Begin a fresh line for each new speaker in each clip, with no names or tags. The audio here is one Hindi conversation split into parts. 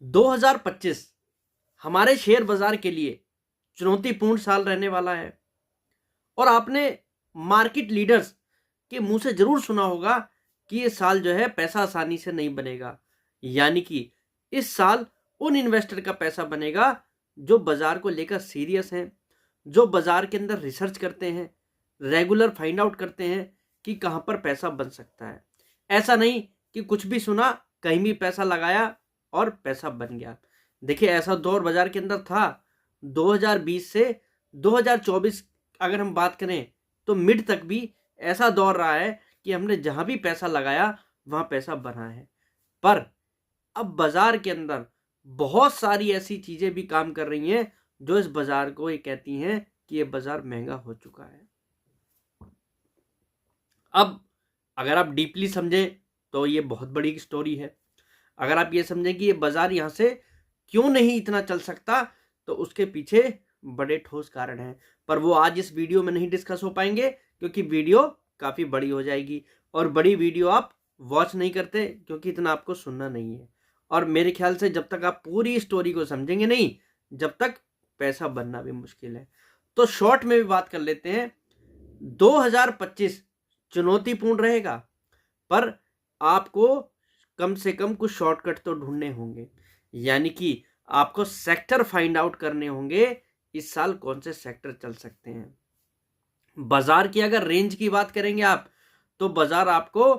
2025 हमारे शेयर बाजार के लिए चुनौतीपूर्ण साल रहने वाला है और आपने मार्केट लीडर्स के मुंह से जरूर सुना होगा कि ये साल जो है पैसा आसानी से नहीं बनेगा। यानी कि इस साल उन इन्वेस्टर का पैसा बनेगा जो बाजार को लेकर सीरियस हैं, जो बाजार के अंदर रिसर्च करते हैं, रेगुलर फाइंड आउट करते हैं कि कहां पर पैसा बन सकता है। ऐसा नहीं कि कुछ भी सुना, कहीं भी पैसा लगाया और पैसा बन गया। देखिए, ऐसा दौर बाजार के अंदर था 2020 से 2024। अगर हम बात करें तो मिड तक भी ऐसा दौर रहा है कि हमने जहां भी पैसा लगाया वहां पैसा बना है। पर अब बाजार के अंदर बहुत सारी ऐसी चीजें भी काम कर रही हैं जो इस बाजार को ये कहती हैं कि ये बाजार महंगा हो चुका है। अब अगर आप डीपली समझें तो ये बहुत बड़ी स्टोरी है। अगर आप ये समझें कि ये बाजार यहां से क्यों नहीं इतना चल सकता, तो उसके पीछे बड़े ठोस कारण हैं। पर वो आज इस वीडियो में नहीं डिस्कस हो पाएंगे क्योंकि वीडियो काफी बड़ी हो जाएगी और बड़ी वीडियो आप वॉच नहीं करते क्योंकि इतना आपको सुनना नहीं है। और मेरे ख्याल से जब तक आप पूरी स्टोरी को समझेंगे नहीं, जब तक पैसा बनना भी मुश्किल है। तो शॉर्ट में भी बात कर लेते हैं। 2025 चुनौतीपूर्ण रहेगा, पर आपको कम से कम कुछ शॉर्टकट तो ढूंढने होंगे। यानी कि आपको सेक्टर फाइंड आउट करने होंगे इस साल कौन से सेक्टर चल सकते हैं। बाजार की अगर रेंज की बात करेंगे आप, तो बाजार आपको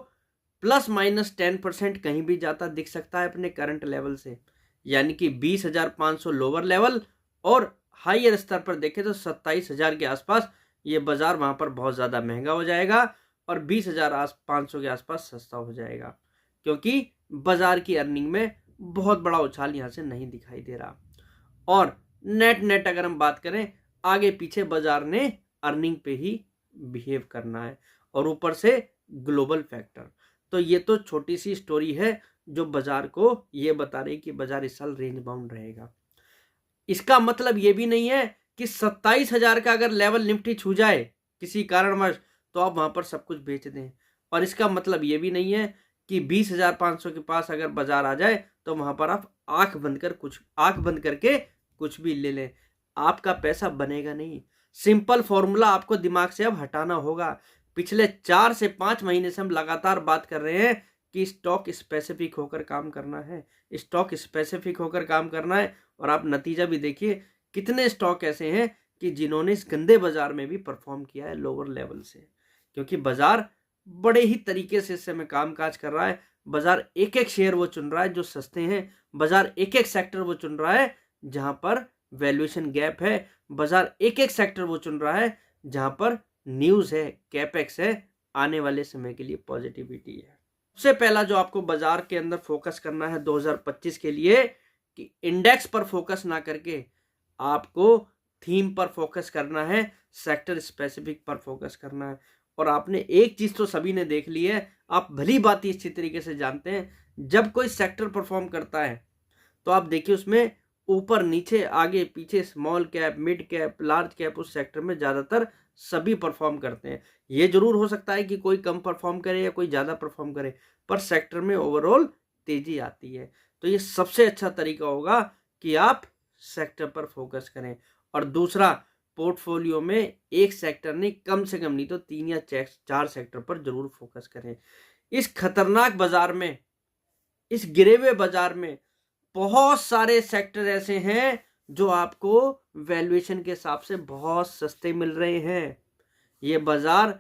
±10% कहीं भी जाता दिख सकता है अपने करंट लेवल से। यानी कि 20,500 लोअर लेवल और हाईयर स्तर पर देखें तो 27,000 के आसपास ये बाजार वहां पर बहुत ज्यादा महंगा हो जाएगा और 20,500 के आसपास सस्ता हो जाएगा, क्योंकि बाजार की अर्निंग में बहुत बड़ा उछाल यहां से नहीं दिखाई दे रहा। और नेट अगर हम बात करें, आगे पीछे बाजार ने अर्निंग पे ही बिहेव करना है और ऊपर से ग्लोबल फैक्टर। तो ये तो छोटी सी स्टोरी है जो बाजार को ये बता रही कि बाजार इस साल रेंज बाउंड रहेगा। इसका मतलब ये भी नहीं है कि 27,000 का अगर लेवल निफ्टी छू जाए किसी कारणवश तो आप वहां पर सब कुछ बेच दें। और इसका मतलब ये भी नहीं है कि 20,500 के पास अगर बाजार आ जाए तो वहां पर आप आंख बंद करके कुछ भी ले लें। आपका पैसा बनेगा नहीं। सिंपल फॉर्मूला आपको दिमाग से अब हटाना होगा। पिछले 4 से 5 महीने से हम लगातार बात कर रहे हैं कि स्टॉक स्पेसिफिक होकर काम करना है, स्टॉक स्पेसिफिक होकर काम करना है। और आप नतीजा भी देखिए, कितने स्टॉक ऐसे हैं कि जिन्होंने इस गंदे बाजार में भी परफॉर्म किया है लोअर लेवल से, क्योंकि बाजार बड़े ही तरीके से इस समय कामकाज कर रहा है। बाजार एक एक शेयर वो चुन रहा है जो सस्ते हैं, बाजार एक एक सेक्टर वो चुन रहा है जहां पर वैल्यूएशन गैप है, बाजार एक एक सेक्टर वो चुन रहा है जहां पर न्यूज है, कैपेक्स है, आने वाले समय के लिए पॉजिटिविटी है। सबसे पहला जो आपको बाजार के अंदर फोकस करना है 2025 के लिए, कि इंडेक्स पर फोकस ना करके आपको थीम पर फोकस करना है, सेक्टर स्पेसिफिक पर फोकस करना है। और आपने एक चीज तो सभी ने देख ली है, आप भली बात अच्छी तरीके से जानते हैं, जब कोई सेक्टर परफॉर्म करता है तो आप देखिए उसमें ऊपर नीचे आगे पीछे small cap, mid cap, large cap, उस सेक्टर में ज्यादातर सभी परफॉर्म करते हैं। ये जरूर हो सकता है कि कोई कम परफॉर्म करे या कोई ज्यादा परफॉर्म करे, पर सेक्टर में ओवरऑल तेजी आती है। तो ये सबसे अच्छा तरीका होगा कि आप सेक्टर पर फोकस करें। और दूसरा, पोर्टफोलियो में एक सेक्टर नहीं, कम से कम नहीं तो 3 या 4 सेक्टर पर जरूर फोकस करें। इस खतरनाक बाजार में, इस गिरे हुए बाजार में बहुत सारे सेक्टर ऐसे हैं जो आपको वैल्यूएशन के हिसाब से बहुत सस्ते मिल रहे हैं। ये बाजार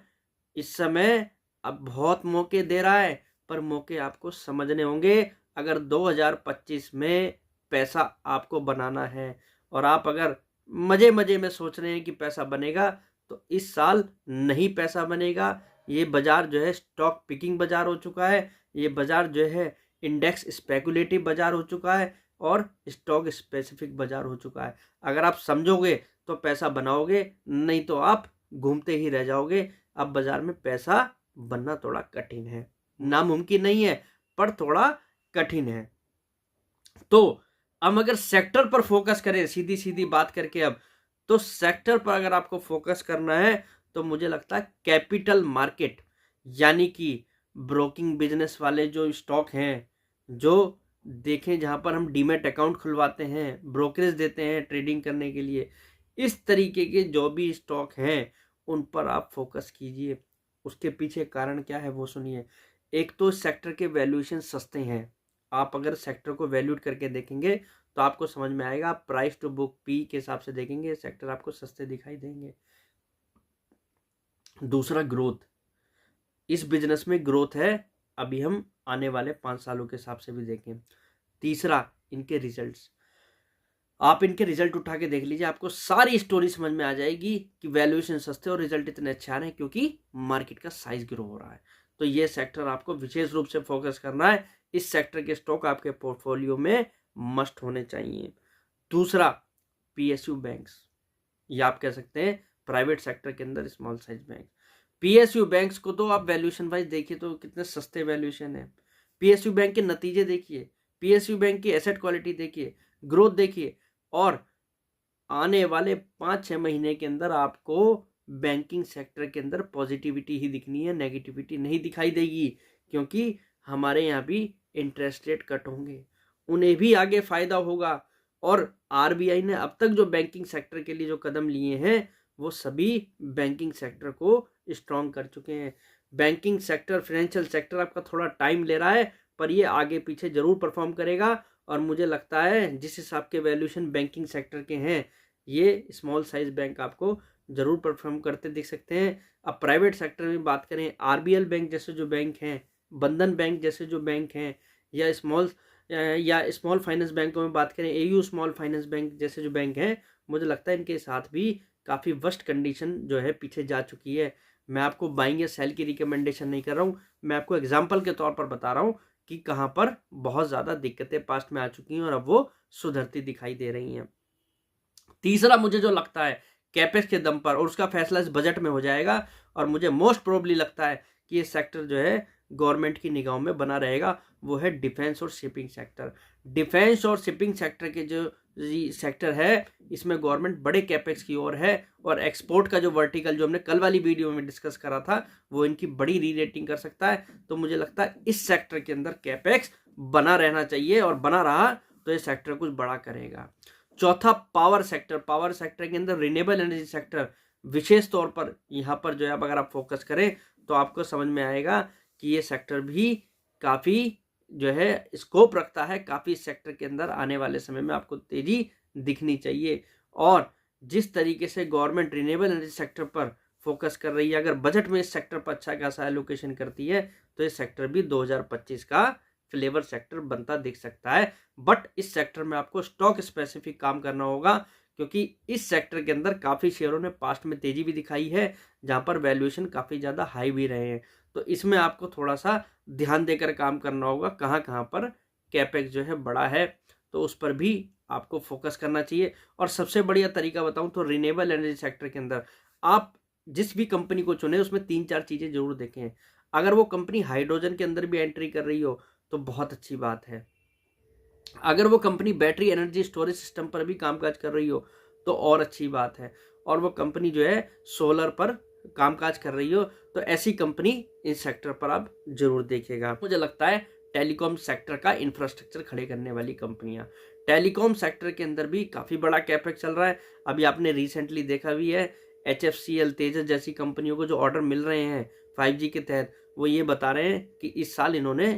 इस समय अब बहुत मौके दे रहा है, पर मौके आपको समझने होंगे अगर 2025 में पैसा आपको बनाना है। और आप अगर मजे मजे में सोच रहे हैं कि पैसा बनेगा, तो इस साल नहीं पैसा बनेगा। ये बाजार जो है स्टॉक पिकिंग बाजार हो चुका है, ये बाजार जो है इंडेक्स स्पेकुलेटिव बाजार हो चुका है और स्टॉक स्पेसिफिक बाजार हो चुका है। अगर आप समझोगे तो पैसा बनाओगे, नहीं तो आप घूमते ही रह जाओगे। अब बाजार में पैसा बनना थोड़ा कठिन है, नामुमकिन नहीं है, पर थोड़ा कठिन है। तो अब अगर सेक्टर पर फोकस करें, सीधी सीधी बात करके, अब तो सेक्टर पर अगर आपको फोकस करना है तो मुझे लगता है कैपिटल मार्केट, यानी कि ब्रोकिंग बिजनेस वाले जो स्टॉक हैं, जो देखें जहाँ पर हम डीमैट अकाउंट खुलवाते हैं, ब्रोकरेज देते हैं ट्रेडिंग करने के लिए, इस तरीके के जो भी स्टॉक हैं उन पर आप फोकस कीजिए। उसके पीछे कारण क्या है वो सुनिए। एक तो सेक्टर के वैल्यूएशन सस्ते हैं। आप अगर सेक्टर को वैल्यूट करके देखेंगे तो आपको समझ में आएगा। आप प्राइस टू बुक पी के हिसाब से देखेंगे, सेक्टर आपको सस्ते दिखाई देंगे। दूसरा ग्रोथ, इस बिजनेस में ग्रोथ है, अभी हम आने वाले 5 सालों के हिसाब से भी देखें। तीसरा, इनके रिजल्ट्स, आप इनके रिजल्ट उठा के देख लीजिए, आपको सारी स्टोरी समझ में आ जाएगी कि वैल्यूएशन सस्ते और रिजल्ट इतने अच्छे आ रहे हैं क्योंकि मार्केट का साइज ग्रो हो रहा है। तो ये सेक्टर आपको विशेष रूप से फोकस करना है। इस सेक्टर के स्टॉक आपके पोर्टफोलियो में मस्ट होने चाहिए। दूसरा, पीएसयू बैंक्स, या आप कह सकते हैं प्राइवेट सेक्टर के अंदर small size bank. PSU banks को तो आप वैल्यूएशन वाइज देखिए तो कितने सस्ते वैल्यूएशन है। पीएसयू बैंक के नतीजे देखिए, पीएसयू बैंक की एसेट क्वालिटी देखिए, ग्रोथ देखिए, और आने वाले 5-6 महीने के अंदर आपको बैंकिंग सेक्टर के अंदर पॉजिटिविटी ही दिखनी है, नेगेटिविटी नहीं दिखाई देगी, क्योंकि हमारे यहाँ भी इंटरेस्ट रेट कट होंगे, उन्हें भी आगे फायदा होगा। और आरबीआई ने अब तक जो बैंकिंग सेक्टर के लिए जो कदम लिए हैं वो सभी बैंकिंग सेक्टर को स्ट्रॉन्ग कर चुके हैं। बैंकिंग सेक्टर, फाइनेंशियल सेक्टर आपका थोड़ा टाइम ले रहा है, पर ये आगे पीछे जरूर परफॉर्म करेगा। और मुझे लगता है जिस हिसाब के वैल्यूएशन बैंकिंग सेक्टर के हैं, ये स्मॉल साइज बैंक आपको जरूर परफॉर्म करते दिख सकते हैं। अब प्राइवेट सेक्टर में बात करें, आरबीएल बैंक जैसे जो बैंक हैं, बंधन बैंक जैसे जो बैंक हैं, या स्मॉल फाइनेंस बैंकों में बात करें, एयू स्मॉल फाइनेंस बैंक जैसे जो बैंक हैं, मुझे लगता है इनके साथ भी काफ़ी वर्स्ट कंडीशन जो है पीछे जा चुकी है। मैं आपको बाइंग या सेल की रिकमेंडेशन नहीं कर रहा हूँ, मैं आपको एग्जाम्पल के तौर पर बता रहा हूँ कि कहाँ पर बहुत ज़्यादा दिक्कतें पास्ट में आ चुकी हैं और अब वो सुधरती दिखाई दे रही हैं। तीसरा, मुझे जो लगता है कैपेक्स के दम पर, और उसका फैसला इस बजट में हो जाएगा, और मुझे मोस्ट प्रोबेबली लगता है कि ये सेक्टर जो है गवर्नमेंट की निगाहों में बना रहेगा, वो है डिफेंस और शिपिंग सेक्टर। डिफेंस और शिपिंग सेक्टर के जो सेक्टर है, इसमें गवर्नमेंट बड़े कैपेक्स की ओर है, और एक्सपोर्ट का जो वर्टिकल जो हमने कल वाली वीडियो में डिस्कस करा था, वो इनकी बड़ी री रेटिंग कर सकता है। तो मुझे लगता है इस सेक्टर के अंदर कैपेक्स बना रहना चाहिए, और बना रहा तो ये सेक्टर कुछ बड़ा करेगा। चौथा, पावर सेक्टर। पावर सेक्टर के अंदर रिन्यूएबल एनर्जी सेक्टर विशेष तौर पर यहाँ पर जो है, अब अगर आप फोकस करें तो आपको समझ में आएगा कि ये सेक्टर भी काफ़ी जो है स्कोप रखता है, काफ़ी इस सेक्टर के अंदर आने वाले समय में आपको तेजी दिखनी चाहिए। और जिस तरीके से गवर्नमेंट रिन्यूएबल एनर्जी सेक्टर पर फोकस कर रही है, अगर बजट में इस सेक्टर पर अच्छा खासा एलोकेशन करती है तो ये सेक्टर भी 2025 का फ्लेवर सेक्टर बनता दिख सकता है। बट इस सेक्टर में आपको स्टॉक स्पेसिफिक काम करना होगा, क्योंकि इस सेक्टर के अंदर काफ़ी शेयरों ने पास्ट में तेजी भी दिखाई है, जहां पर वैल्यूएशन काफ़ी ज़्यादा हाई भी रहे हैं। तो इसमें आपको थोड़ा सा ध्यान देकर काम करना होगा, कहाँ कहाँ पर कैपेक्स जो है बड़ा है, तो उस पर भी आपको फोकस करना चाहिए। और सबसे बढ़िया तरीका बताऊं तो रिन्यूएबल एनर्जी सेक्टर के अंदर आप जिस भी कंपनी को चुने उसमें 3-4 चीज़ें जरूर देखें। अगर वो कंपनी हाइड्रोजन के अंदर भी एंट्री कर रही हो तो बहुत अच्छी बात है। अगर वो company battery energy storage system पर भी कामकाज कर रही हो तो और अच्छी बात है। और वो कंपनी जो है सोलर पर कामकाज कर रही हो तो ऐसी कंपनी इस सेक्टर पर आप जरूर देखिएगा। मुझे लगता है टेलीकॉम सेक्टर का इंफ्रास्ट्रक्चर खड़े करने वाली कंपनियां, टेलीकॉम सेक्टर के अंदर भी काफ़ी बड़ा कैपेक्स चल रहा है। अभी आपने रिसेंटली देखा भी है, HFCL, तेजस जैसी कंपनियों को जो ऑर्डर मिल रहे हैं 5G के तहत, वो ये बता रहे हैं कि इस साल इन्होंने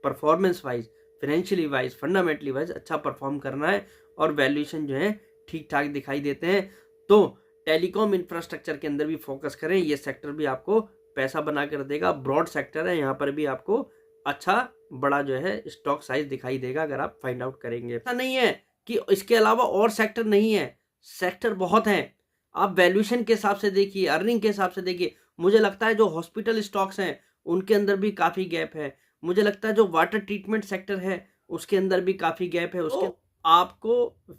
performance wise, financially wise, fundamentally wise अच्छा परफॉर्म करना है, और वैल्यूएशन जो है ठीक ठाक दिखाई देते हैं। तो टेलीकॉम इंफ्रास्ट्रक्चर के अंदर भी फोकस करें, ये सेक्टर भी आपको पैसा बना कर देगा। ब्रॉड सेक्टर है, यहाँ पर भी आपको अच्छा बड़ा जो है स्टॉक साइज दिखाई देगा अगर आप फाइंड आउट करेंगे। ऐसा नहीं है कि इसके अलावा और सेक्टर नहीं है, सेक्टर बहुत हैं। आप वैल्यूएशन के हिसाब से देखिए, अर्निंग के हिसाब से देखिए। मुझे लगता है जो हॉस्पिटल स्टॉक्स हैं उनके अंदर भी काफ़ी गैप है। मुझे लगता है जो वाटर ट्रीटमेंट सेक्टर है उसके अंदर भी काफ़ी गैप है। उसके आपको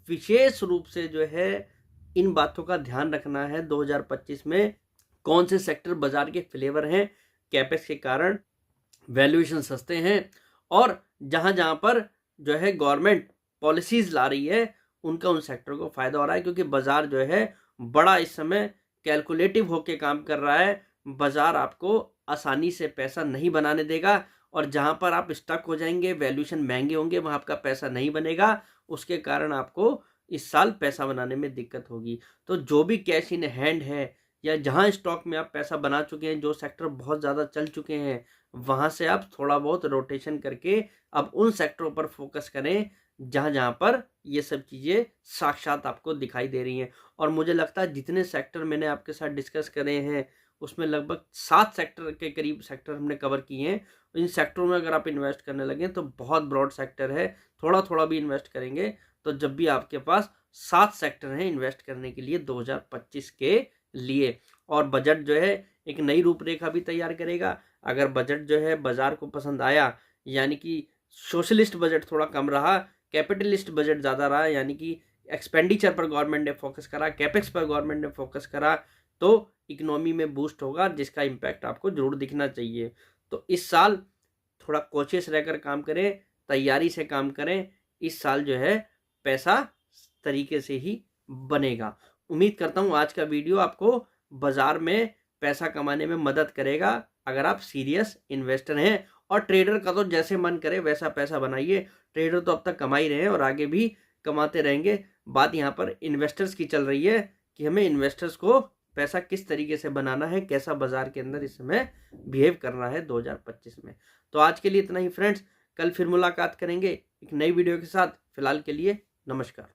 विशेष रूप से जो है इन बातों का ध्यान रखना है 2025 में कौन से सेक्टर बाजार के फ्लेवर हैं, कैपेक्स के कारण वैल्यूएशन सस्ते हैं, और जहां जहां पर जो है गवर्नमेंट पॉलिसीज ला रही है उनका उन सेक्टर को फायदा हो रहा है। क्योंकि बाजार जो है बड़ा इस समय कैलकुलेटिव होके काम कर रहा है। बाजार आपको आसानी से पैसा नहीं बनाने देगा, और जहाँ पर आप स्टक हो जाएंगे, वैल्यूएशन महंगे होंगे, वहाँ आपका पैसा नहीं बनेगा, उसके कारण आपको इस साल पैसा बनाने में दिक्कत होगी। तो जो भी कैश इन हैंड है या जहाँ स्टॉक में आप पैसा बना चुके हैं, जो सेक्टर बहुत ज़्यादा चल चुके हैं, वहाँ से आप थोड़ा बहुत रोटेशन करके अब उन सेक्टरों पर फोकस करें जहाँ जहाँ पर ये सब चीज़ें साक्षात आपको दिखाई दे रही हैं। और मुझे लगता है जितने सेक्टर मैंने आपके साथ डिस्कस करे हैं उसमें लगभग 7 सेक्टर के करीब सेक्टर हमने कवर किए हैं। इन सेक्टरों में अगर आप इन्वेस्ट करने लगें तो बहुत ब्रॉड सेक्टर है, थोड़ा थोड़ा भी इन्वेस्ट करेंगे तो जब भी आपके पास 7 सेक्टर हैं इन्वेस्ट करने के लिए 2025 के लिए। और बजट जो है एक नई रूपरेखा भी तैयार करेगा। अगर बजट जो है बाजार को पसंद आया, यानी कि सोशलिस्ट बजट थोड़ा कम रहा, कैपिटलिस्ट बजट ज़्यादा रहा, यानी कि एक्सपेंडिचर पर गवर्नमेंट ने फोकस करा, कैपेक्स पर गवर्नमेंट ने फोकस करा, तो इकोनॉमी में बूस्ट होगा जिसका इम्पैक्ट आपको जरूर दिखना चाहिए। तो इस साल थोड़ा कॉशियस रहकर काम करें, तैयारी से काम करें। इस साल जो है पैसा तरीके से ही बनेगा। उम्मीद करता हूँ आज का वीडियो आपको बाजार में पैसा कमाने में मदद करेगा अगर आप सीरियस इन्वेस्टर हैं। और ट्रेडर का तो जैसे मन करे वैसा पैसा बनाइए, ट्रेडर तो अब तक कमा ही रहे हैं और आगे भी कमाते रहेंगे। बात यहाँ पर इन्वेस्टर्स की चल रही है कि हमें इन्वेस्टर्स को पैसा किस तरीके से बनाना है, कैसा बाजार के अंदर इस समय बिहेव करना है 2025 में। तो आज के लिए इतना ही फ्रेंड्स, कल फिर मुलाकात करेंगे एक नई वीडियो के साथ। फिलहाल के लिए नमस्कार।